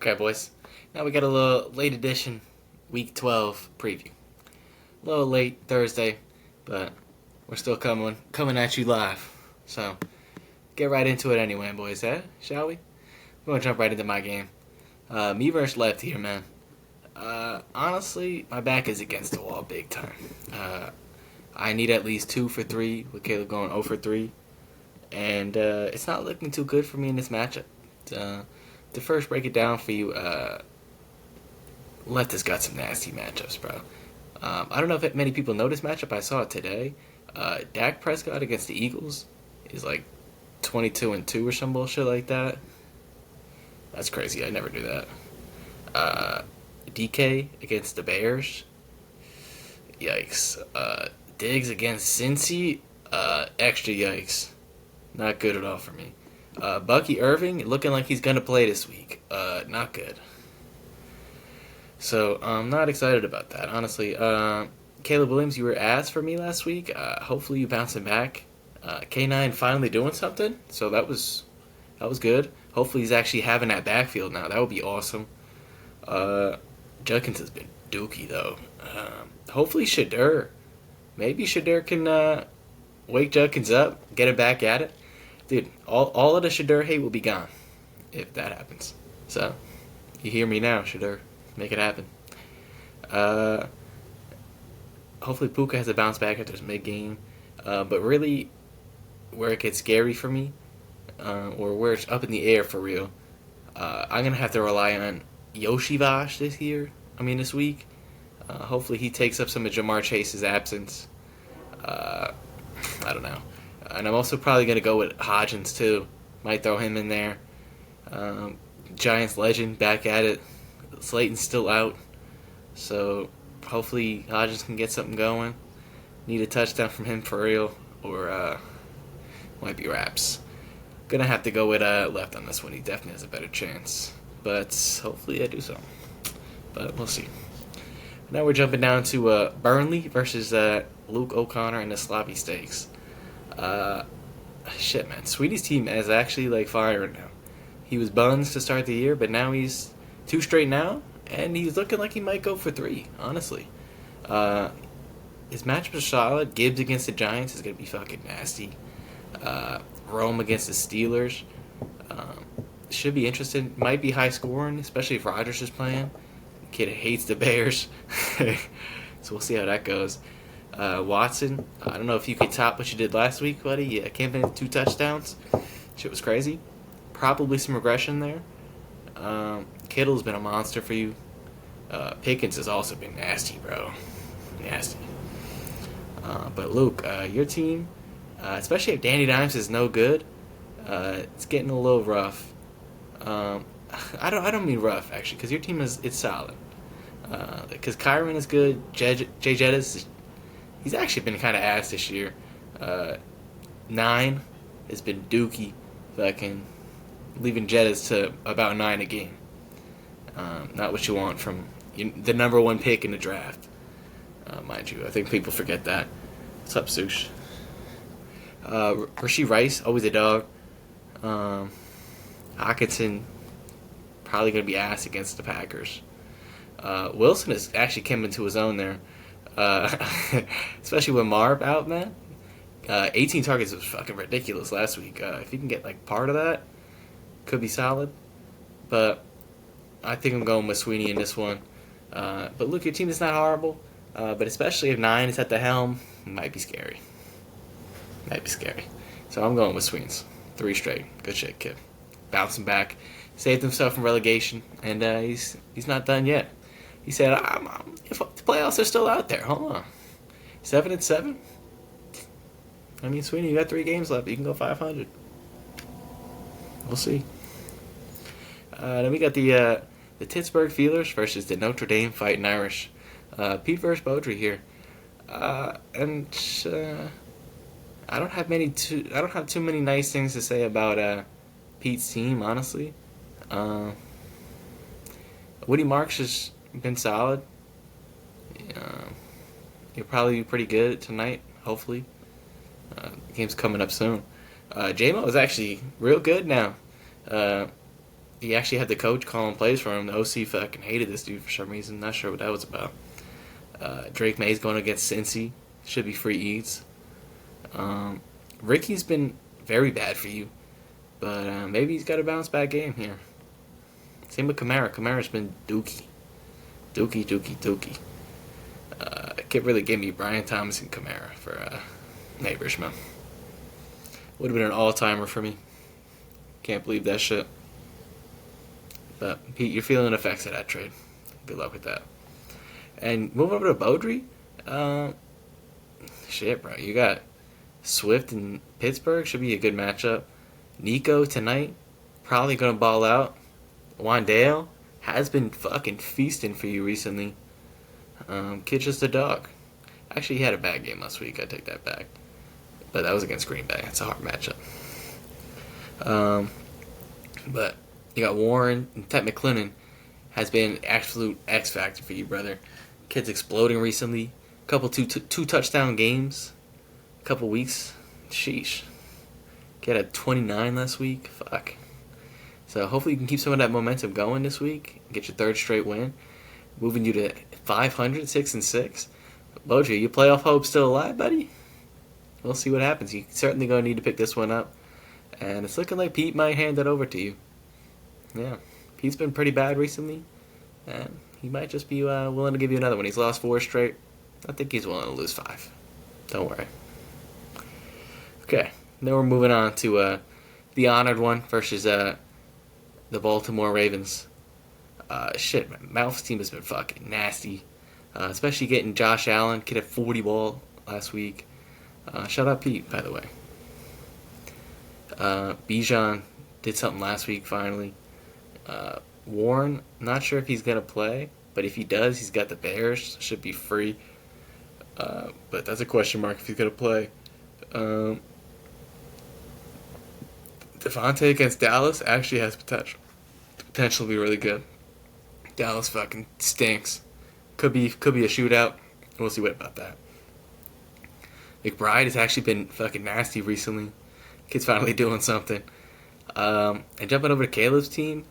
Okay, boys. Now we got a little late edition Week 12 preview. A little late Thursday, but we're still coming at you live. So get right into it anyway, boys. Shall we? We're gonna jump right into my game. Me versus left here, man. Honestly, my back is against the wall big time. I need at least 2 for 3 with Caleb going 0 for 3, and it's not looking too good for me in this matchup. To first break it down for you, left has got some nasty matchups, bro. I don't know if many people know this matchup. I saw it today. Dak Prescott against the Eagles is like 22-2 or some bullshit like that. That's crazy. I never do that. DK against the Bears. Yikes. Diggs against Cincy. Extra yikes. Not good at all for me. Bucky Irving looking like he's gonna play this week. Not good. So I'm not excited about that, honestly. Caleb Williams, you were ass for me last week. Hopefully you bouncing back. K9 finally doing something, so that was good. Hopefully he's actually having that backfield now. That would be awesome. Judkins has been dookie though. Hopefully Shadur. Maybe Shadur can wake Judkins up, get him back at it. Dude, all of the Shadur hate will be gone if that happens. So, you hear me now, Shadur. Make it happen. Hopefully Puka has a bounce back after his mid-game. But really, where it gets scary for me, or where it's up in the air for real, I'm going to have to rely on Yoshi Vash this week. Hopefully he takes up some of Jamar Chase's absence. I don't know. And I'm also probably going to go with Hodgins, too. Might throw him in there. Giants legend back at it. Slayton's still out. So, hopefully Hodgins can get something going. Need a touchdown from him for real. Or, might be wraps. Gonna have to go with left on this one. He definitely has a better chance. But, hopefully I do so. But, we'll see. Now we're jumping down to Burnley versus Luke O'Connor and the Sloppy Steaks. Shit, man. Sweetie's team is actually firing now. He was buns to start the year, but now he's 2 straight now, and he's looking like he might go for 3. Honestly, his matchups are solid. Gibbs against the Giants is gonna be fucking nasty. Rome against the Steelers should be interesting. Might be high scoring, especially if Rodgers is playing. The kid hates the Bears, so we'll see how that goes. Watson, I don't know if you could top what you did last week, buddy. Yeah, came in 2 touchdowns. Shit was crazy. Probably some regression there. Kittle's been a monster for you. Pickens has also been nasty, bro. Nasty. But Luke, your team, especially if Danny Dimes is no good, it's getting a little rough. I don't mean rough actually, because your team it's solid. Because Kyron is good. Jay Jettis, he's actually been kind of ass this year. 9 has been dookie, fucking leaving Jettis to about 9 a game. Not what you want from the number 1 pick in the draft, mind you. I think people forget that. What's up, Sush? Rashee Rice, always a dog. Hawkinson, probably going to be ass against the Packers. Wilson has actually come into his own there. Especially with Marv out, man. 18 targets was fucking ridiculous last week. If you can get part of that, could be solid. But I think I'm going with Sweeney in this one. But look, your team is not horrible. But especially if 9 is at the helm, it might be scary. So I'm going with Sweens. 3 straight. Good shit, kid. Bouncing back. Saved himself from relegation. And he's not done yet. He said, if the playoffs are still out there, hold on. 7-7? I mean, Sweeney, you got 3 games left. You can go 500. We'll see. Then we got the Pittsburgh Steelers versus the Notre Dame Fighting Irish. Pete versus Beaudry here. And I don't have too many nice things to say about Pete's team, honestly. Woody Marks has been solid. He'll probably be pretty good tonight, hopefully. The game's coming up soon. J-Mo is actually real good now. he actually had the coach calling plays for him. The OC fucking hated this dude for some reason. Not sure what that was about. Drake May's going against Cincy. Should be free eats. Ricky's been very bad for you, but maybe he's got a bounce back game here. Same with Kamara. Kamara's been dookie. Dookie. Can't really give me Brian Thomas and Kamara for neighbors, man. Would have been an all-timer for me. Can't believe that shit. But, Pete, you're feeling the effects of that trade. Good luck with that. And moving over to Beaudry, shit, bro. You got Swift and Pittsburgh. Should be a good matchup. Nico tonight, probably going to ball out. Wandale has been fucking feasting for you recently. Kid's just a dog. Actually, he had a bad game last week. I take that back. But that was against Green Bay. It's a hard matchup. But you got Warren and Ted McClellan has been absolute X factor for you, brother. Kid's exploding recently. Couple two touchdown games. Couple weeks. Sheesh. Kid had 29 last week. Fuck. So hopefully you can keep some of that momentum going this week. Get your third straight win. Moving you to 500, 6-6. Beaudry, your playoff hope still alive, buddy? We'll see what happens. You're certainly going to need to pick this one up. And it's looking like Pete might hand that over to you. Yeah. Pete's been pretty bad recently. And he might just be willing to give you another one. He's lost 4 straight. I think he's willing to lose 5. Don't worry. Okay. Now we're moving on to the honored one versus the Baltimore Ravens. Shit, man. Mouth's team has been fucking nasty. Especially getting Josh Allen. Kid had 40 ball last week. Shout out Pete, by the way. Bijan did something last week finally. Warren, not sure if he's going to play, but if he does, he's got the Bears. Should be free. But that's a question mark if he's going to play. Devontae against Dallas actually has potential. Potential to be really good. Dallas fucking stinks. Could be a shootout. We'll see what about that. McBride has actually been fucking nasty recently. Kid's finally doing something. And jumping over to Caleb's team,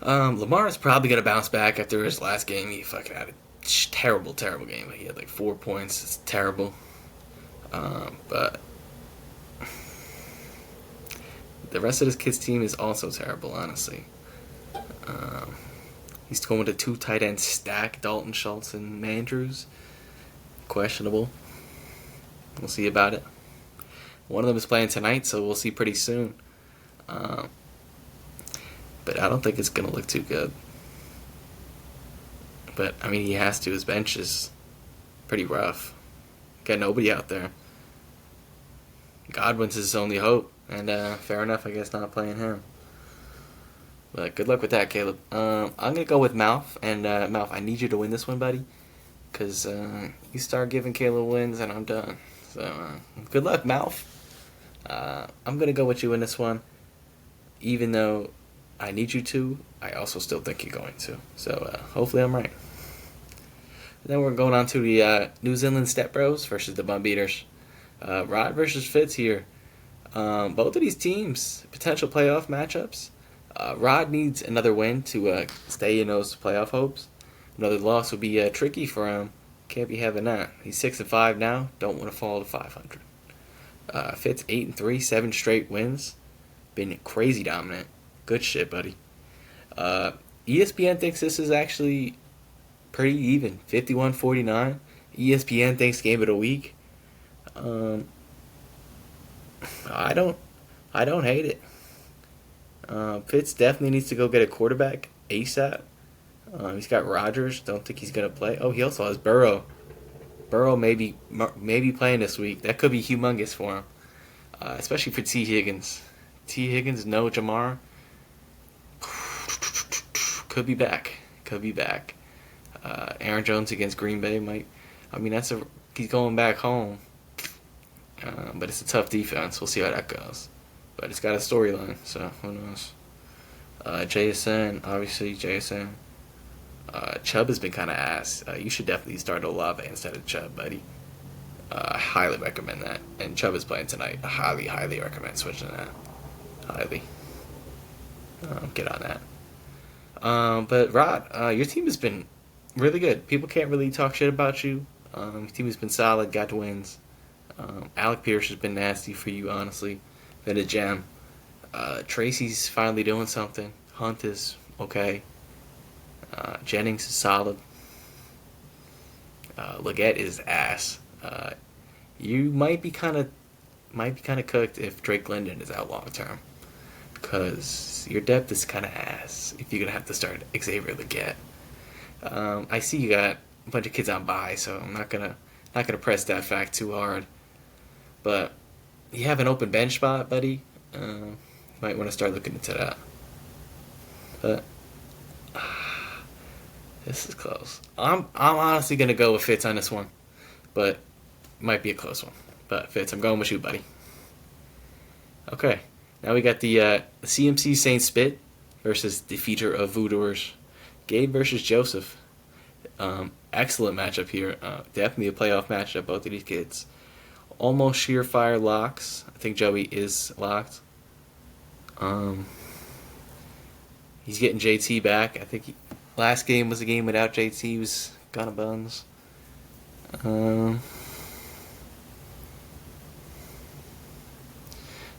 Lamar is probably going to bounce back after his last game. He fucking had a terrible game. He had like 4 points. It's terrible. But the rest of this kid's team is also terrible, honestly. He's going with a 2 tight end stack, Dalton Schultz and Mandrews. Questionable. We'll see about it. One of them is playing tonight, so we'll see pretty soon. But I don't think it's going to look too good. But, I mean, he has to. His bench is pretty rough. Got nobody out there. Godwin's his only hope. And fair enough, I guess, not playing him. But good luck with that, Caleb. I'm going to go with Mouth. And, Mouth, I need you to win this one, buddy. Because you start giving Caleb wins, and I'm done. So, good luck, Mouth. I'm going to go with you in this one. Even though I need you to, I also still think you're going to. So, hopefully I'm right. And then we're going on to the New Zealand Step Bros versus the Bum Beaters. Rod versus Fitz here. Both of these teams, potential playoff matchups. Rod needs another win to stay in those playoff hopes. Another loss would be tricky for him. Can't be having that. He's 6-5 now. Don't want to fall to 500. Fitz 8-3, 7 straight wins. Been crazy dominant. Good shit, buddy. ESPN thinks this is actually pretty even. 51-49. ESPN thinks game of the week. I don't hate it. Fitz definitely needs to go get a quarterback ASAP. He's got Rodgers. Don't think he's gonna play. Oh, he also has Burrow. Burrow may be playing this week. That could be humongous for him, especially for T. Higgins. T. Higgins, no Jamar. Could be back. Aaron Jones against Green Bay might. I mean, he's going back home. But it's a tough defense. We'll see how that goes. But it's got a storyline, so who knows. JSN, obviously JSN. Chubb has been kind of ass. You should definitely start Olave instead of Chubb, buddy. I highly recommend that. And Chubb is playing tonight. I highly recommend switching that. Highly. Get on that. But Rod, your team has been really good. People can't really talk shit about you. Your team has been solid, got the wins. Alec Pierce has been nasty for you, honestly. Been a gem. Tracy's finally doing something. Hunt is okay. Jennings is solid. Leggett is ass. You might be kind of cooked if Drake London is out long term, because your depth is kind of ass if you're gonna have to start Xavier Leggett. I see you got a bunch of kids on bye, so I'm not gonna press that fact too hard. But you have an open bench spot, buddy. You might want to start looking into that. But this is close. I'm honestly gonna go with Fitz on this one, but it might be a close one. But Fitz, I'm going with you, buddy. Okay, now we got the CMC Saint Spit versus the feature of Voodooers, Gabe versus Joseph. Excellent matchup here. Definitely a playoff matchup. Both of these kids, almost surefire locks. I think Joey is locked. He's getting JT back. I think last game was a game without JT. He was gonna buns.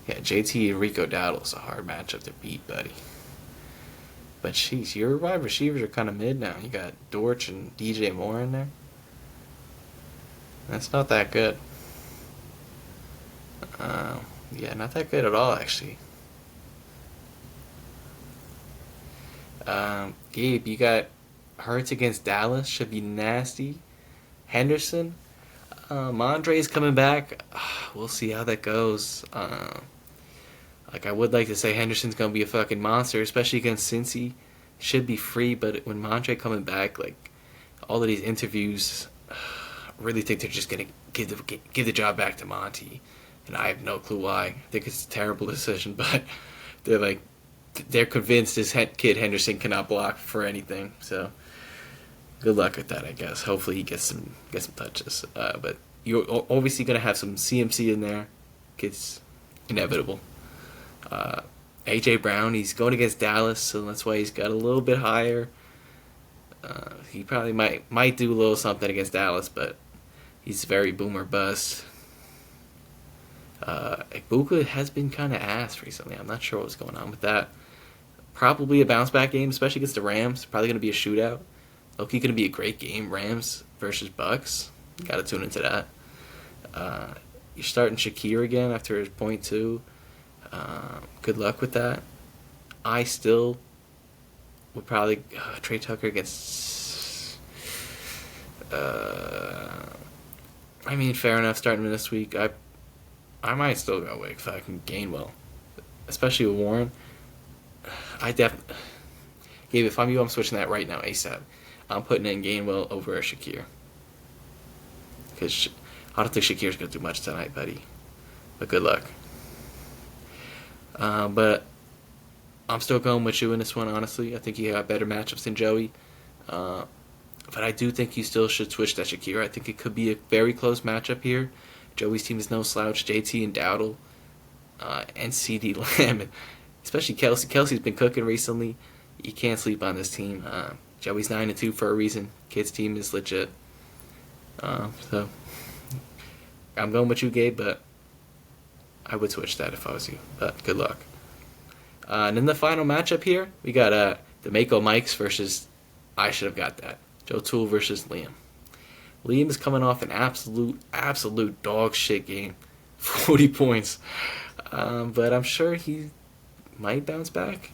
Yeah, JT and Rico Dowdle is a hard matchup to beat, buddy. But jeez, your wide receivers are kind of mid now. You got Dortch and DJ Moore in there. That's not that good. Yeah, not that good at all, actually. Gabe, you got Hurts against Dallas. Should be nasty. Henderson. Mondre's coming back. We'll see how that goes. I would like to say Henderson's gonna be a fucking monster, especially against Cincy. Should be free, but when Mondre coming back, like all of these interviews, I really think they're just gonna give the job back to Monty, and I have no clue why. I think it's a terrible decision, but they're convinced this kid Henderson cannot block for anything. So good luck with that, I guess. Hopefully he gets some touches. But you're obviously gonna have some CMC in there. It's inevitable. AJ Brown, he's going against Dallas, so that's why he's got a little bit higher. He probably might do a little something against Dallas, but he's very boomer bust. Ibuka has been kind of ass recently. I'm not sure what's going on with that. Probably a bounce back game, especially against the Rams. Probably going to be a shootout. Loki going to be a great game. Rams versus Bucks. Got to tune into that. You're starting Shakir again after his point two. Good luck with that. I still would probably Trey Tucker against. I mean, fair enough. Starting him this week, I might still go with fucking Gainwell, especially with Warren. Gabe, if I'm you, I'm switching that right now ASAP. I'm putting in Gainwell over Shakir, because I don't think Shakir's gonna do much tonight, buddy. But good luck. But I'm still going with you in this one, honestly. I think you got better matchups than Joey. But I do think you still should switch that Shakir. I think it could be a very close matchup here. Joey's team is no slouch. JT and Dowdle, and CD Lamb, especially Kelsey. Kelsey's been cooking recently. You can't sleep on this team. Joey's 9-2 for a reason. Kid's team is legit. So I'm going with you, Gabe, but I would switch that if I was you. But good luck. And then the final matchup here, we got the Mako Mikes versus, I should have got that, Joe Toole versus Liam. Liam is coming off an absolute dog shit game. 40 points. But I'm sure he might bounce back.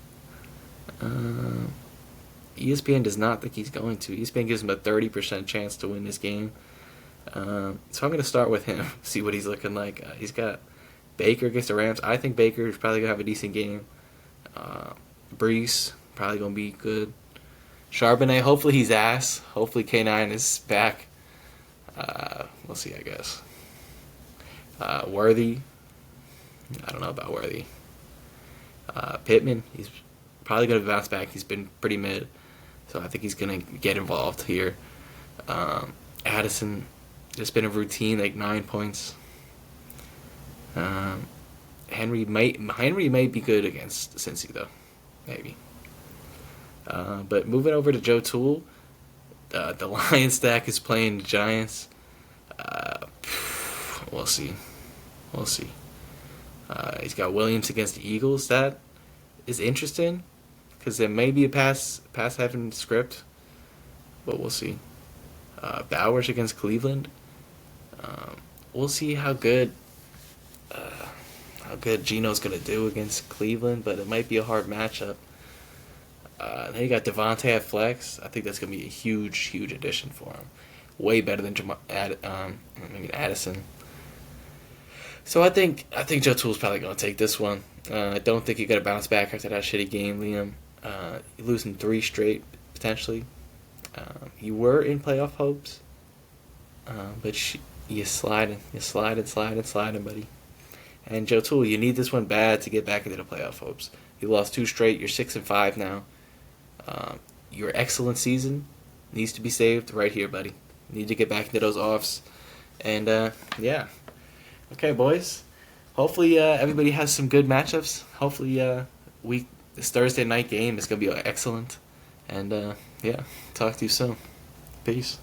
ESPN does not think he's going to. ESPN gives him a 30% chance to win this game. So I'm going to start with him, see what he's looking like. He's got Baker against the Rams. I think Baker is probably going to have a decent game. Brees, probably going to be good. Charbonnet, hopefully he's ass. Hopefully K9 is back. We'll see, I guess. Worthy, I don't know about Worthy. Pittman, he's probably going to bounce back. He's been pretty mid, so I think he's going to get involved here. Addison, just been a routine, like 9 points. Henry might be good against Cincy though. maybe. But moving over to Joe Toole, the Lions stack is playing the Giants. Uh, we'll see. We'll see. He's got Williams against the Eagles. That is interesting because there may be a pass having script, but we'll see. Bowers against Cleveland. We'll see how good Geno's gonna do against Cleveland, but it might be a hard matchup. Then you got Devontae at flex. I think that's gonna be a huge addition for him. Way better than Addison. So I think Joe Toole's probably gonna take this one. I don't think you're gonna bounce back after that shitty game, Liam. You're losing 3 straight potentially. You were in playoff hopes, but you sliding, buddy. And Joe Toole, you need this one bad to get back into the playoff hopes. You lost 2 straight. You're 6-5 now. Your excellent season needs to be saved right here, buddy. You need to get back into those offs. And yeah, okay, boys. Hopefully everybody has some good matchups. Hopefully this Thursday night game is gonna be excellent. And yeah, talk to you soon. Peace.